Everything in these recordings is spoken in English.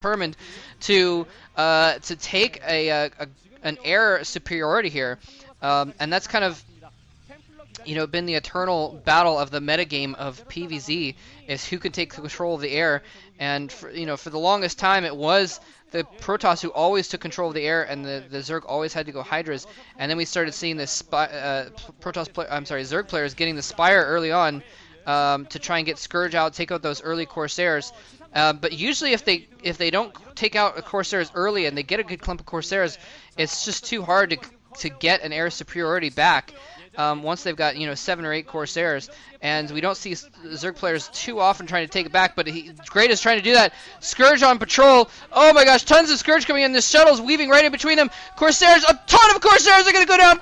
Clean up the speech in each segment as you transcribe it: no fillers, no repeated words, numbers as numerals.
determined to take an air superiority here, and that's kind of been the eternal battle of the metagame of PvZ, is who can take control of the air. And for the longest time it was the Protoss who always took control of the air, and the Zerg always had to go Hydras. And then we started seeing the Zerg players getting the Spire early on to try and get Scourge out, take out those early Corsairs. But usually if they don't take out a Corsairs early and they get a good clump of Corsairs, it's just too hard to get an air superiority back. Once they've got 7 or 8 Corsairs, and we don't see Zerg players too often trying to take it back, but Great is trying to do that. Scourge on patrol. Oh my gosh, tons of Scourge coming in. The shuttle's weaving right in between them. Corsairs, a ton of Corsairs are going to go down.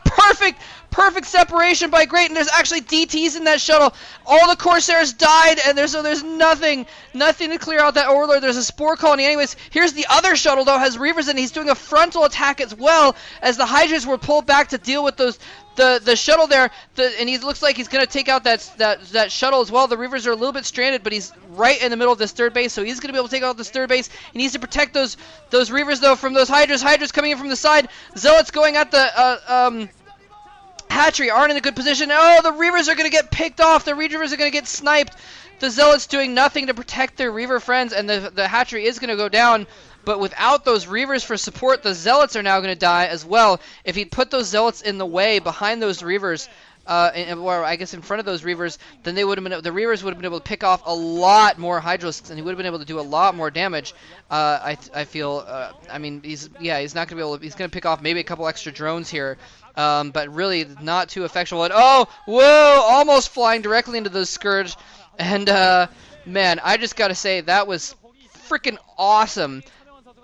Perfect separation by Great, and there's actually DTs in that shuttle. All the Corsairs died, and there's nothing to clear out that Overlord. There's a Spore Colony. Anyways, here's the other shuttle, though, has Reavers, and he's doing a frontal attack as well, as the Hydras were pulled back to deal with the shuttle there, and he looks like he's going to take out that shuttle as well. The Reavers are a little bit stranded, but he's right in the middle of this third base, so he's going to be able to take out this third base. He needs to protect those Reavers, though, from those Hydras. Hydras coming in from the side. Zealots going at the hatchery aren't in a good position. Oh, the Reavers are going to get picked off. The Reavers are going to get sniped. The Zealots doing nothing to protect their Reaver friends, and the hatchery is going to go down. But without those Reavers for support, the Zealots are now going to die as well. If he'd put those Zealots in the way behind those Reavers, or I guess in front of those Reavers, then the Reavers would have been able to pick off a lot more Hydrosks, and he would have been able to do a lot more damage. I feel. I mean, he's not going to be able to. He's going to pick off maybe a couple extra drones here. But really not too effectual. And oh, whoa, almost flying directly into those Scourge. And man, I just gotta say, that was freaking awesome.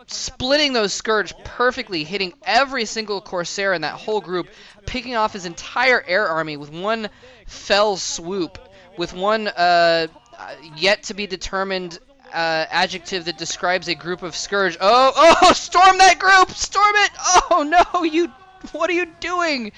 Splitting those Scourge perfectly, hitting every single Corsair in that whole group, picking off his entire air army with one fell swoop, with one yet to be determined adjective that describes a group of Scourge. Oh, storm that group! Storm it! Oh no, what are you doing?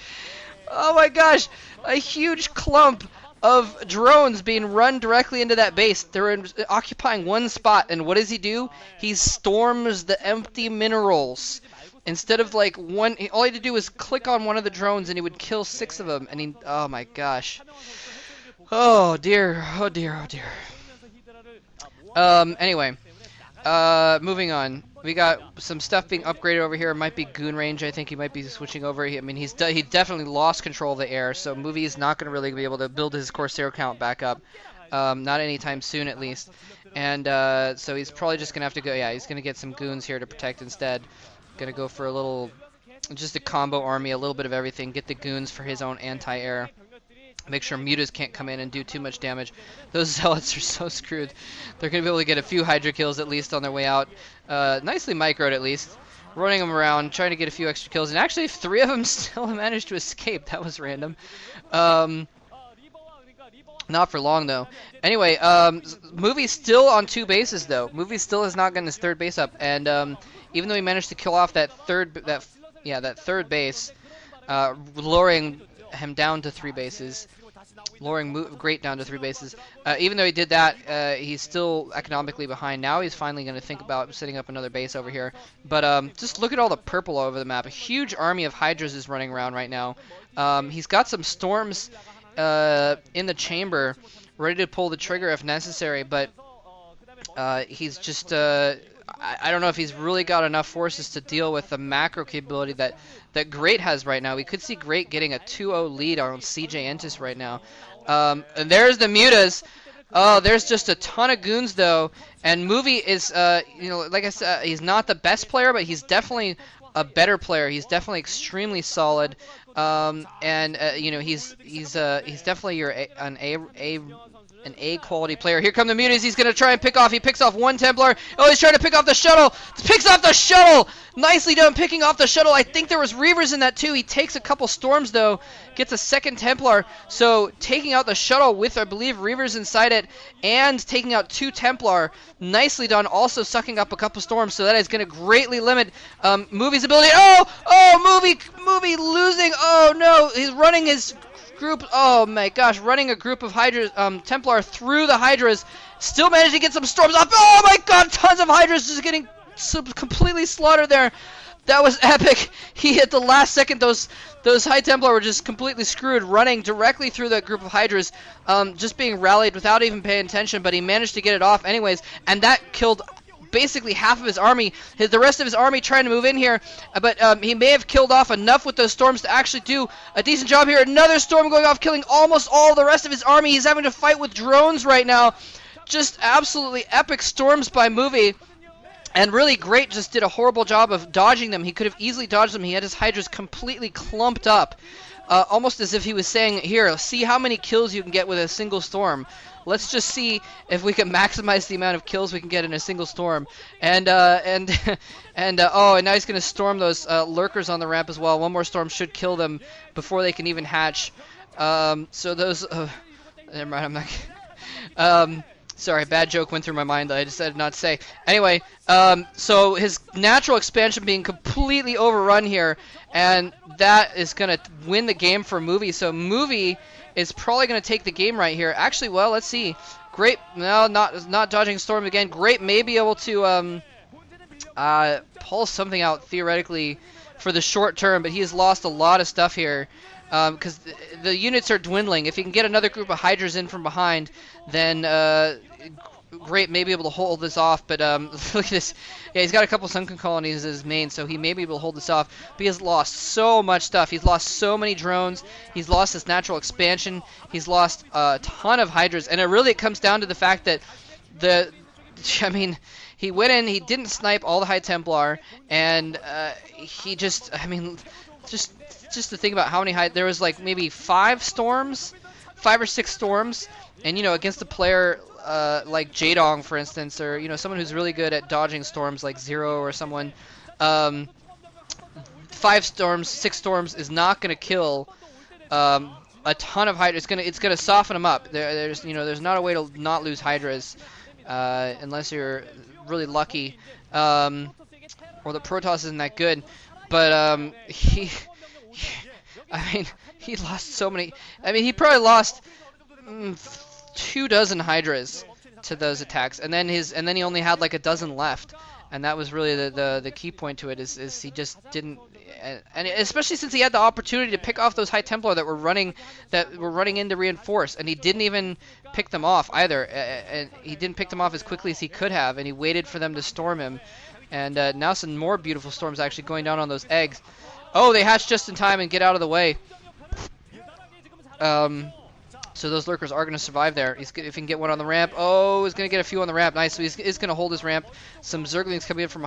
Oh my gosh, a huge clump of drones being run directly into that base. They're occupying one spot, and what does he do? He storms the empty minerals. Instead of like one, all he had to do was click on one of the drones and he would kill 6 of them. And oh my gosh. Oh dear, oh dear, oh dear. Anyway, moving on. We got some stuff being upgraded over here. It might be goon range. I think he might be switching over. I mean, he definitely lost control of the air, so Movie is not going to really be able to build his Corsair count back up. Not anytime soon, at least. And so he's probably just going to have to go. Yeah, he's going to get some goons here to protect instead. Going to go for just a combo army, a little bit of everything. Get the goons for his own anti-air. Make sure mutas can't come in and do too much damage. Those Zealots are so screwed. They're going to be able to get a few Hydra kills at least on their way out. Nicely microed at least. Running them around, trying to get a few extra kills. And actually 3 of them still managed to escape. That was random. Not for long though. Anyway, Movie's still on 2 bases though. Movie still has not gotten his 3rd base up. And even though he managed to kill off that third base, lowering him down to 3 bases, lowering Great down to 3 bases. Even though he did that, he's still economically behind. Now he's finally going to think about setting up another base over here. But just look at all the purple all over the map. A huge army of Hydras is running around right now. He's got some storms in the chamber, ready to pull the trigger if necessary, but he's just... I don't know if he's really got enough forces to deal with the macro capability that Great has right now. We could see Great getting a 2-0 lead on CJ Entus right now. And there's the mutas. Oh, there's just a ton of goons though. And Movie is, like I said, he's not the best player, but he's definitely a better player. He's definitely extremely solid. He's definitely an A quality player. Here come the mutas. He's going to try and pick off. He picks off 1 Templar. Oh, he's trying to pick off the shuttle. Picks off the shuttle. Nicely done picking off the shuttle. I think there was Reavers in that too. He takes a couple storms though. Gets a 2nd Templar. So taking out the shuttle with, I believe, Reavers inside it and taking out 2 Templar. Nicely done. Also sucking up a couple storms. So that is going to greatly limit Movie's ability. Movie losing. Oh no. He's running his group. Oh my gosh, running a group of Hydras, Templar through the Hydras, still managed to get some storms off. Oh my god, tons of Hydras just getting completely slaughtered there. That was epic. He hit the last second. Those High Templar were just completely screwed, running directly through that group of Hydras, just being rallied without even paying attention. But he managed to get it off anyways, and that killed basically half of his army. The rest of his army trying to move in here, but he may have killed off enough with those storms to actually do a decent job here. Another storm going off, killing almost all the rest of his army. He's having to fight with drones right now. Just absolutely epic storms by Movie. And really great, just did a horrible job of dodging them. He could have easily dodged them. He had his Hydras completely clumped up, almost as if he was saying, here, see how many kills you can get with a single storm. Let's just see if we can maximize the amount of kills we can get in a single storm. And oh, and now he's going to storm those lurkers on the ramp as well. One more storm should kill them before they can even hatch. So those... never mind, I'm not... Sorry, bad joke went through my mind that I decided not to say. Anyway, so his natural expansion being completely overrun here, and that is going to win the game for Movie. So Movie is probably going to take the game right here. Actually, well, let's see. Great, no, not dodging Storm again. Great may be able to pull something out theoretically for the short term, but he has lost a lot of stuff here. Because the units are dwindling. If he can get another group of Hydras in from behind, then Great may be able to hold this off. But look at this. Yeah, he's got a couple Sunken colonies as his main, so he may be able to hold this off. But he has lost so much stuff. He's lost so many drones. He's lost his natural expansion. He's lost a ton of Hydras. And it comes down to the fact that he went in, he didn't snipe all the High Templar, and he just, just to think about how many there was like maybe 5 or 6 storms, and against a player like Jadong, for instance, or someone who's really good at dodging storms like Zero or someone, 5 storms, 6 storms is not going to kill a ton of Hydras. It's gonna soften them up. There's not a way to not lose Hydras unless you're really lucky, or the Protoss isn't that good. But he lost so many. He probably lost 24 Hydras to those attacks, and then he only had like a dozen left, and that was really the key point to it. Is he just didn't, and especially since he had the opportunity to pick off those High Templar that were running in to reinforce, and he didn't even pick them off either, and he didn't pick them off as quickly as he could have, and he waited for them to storm him. And now some more beautiful storms actually going down on those eggs. Oh, they hatch just in time and get out of the way. So those lurkers are going to survive there. If he can get one on the ramp. Oh, he's going to get a few on the ramp. Nice. So he's going to hold his ramp. Some Zerglings coming in from behind.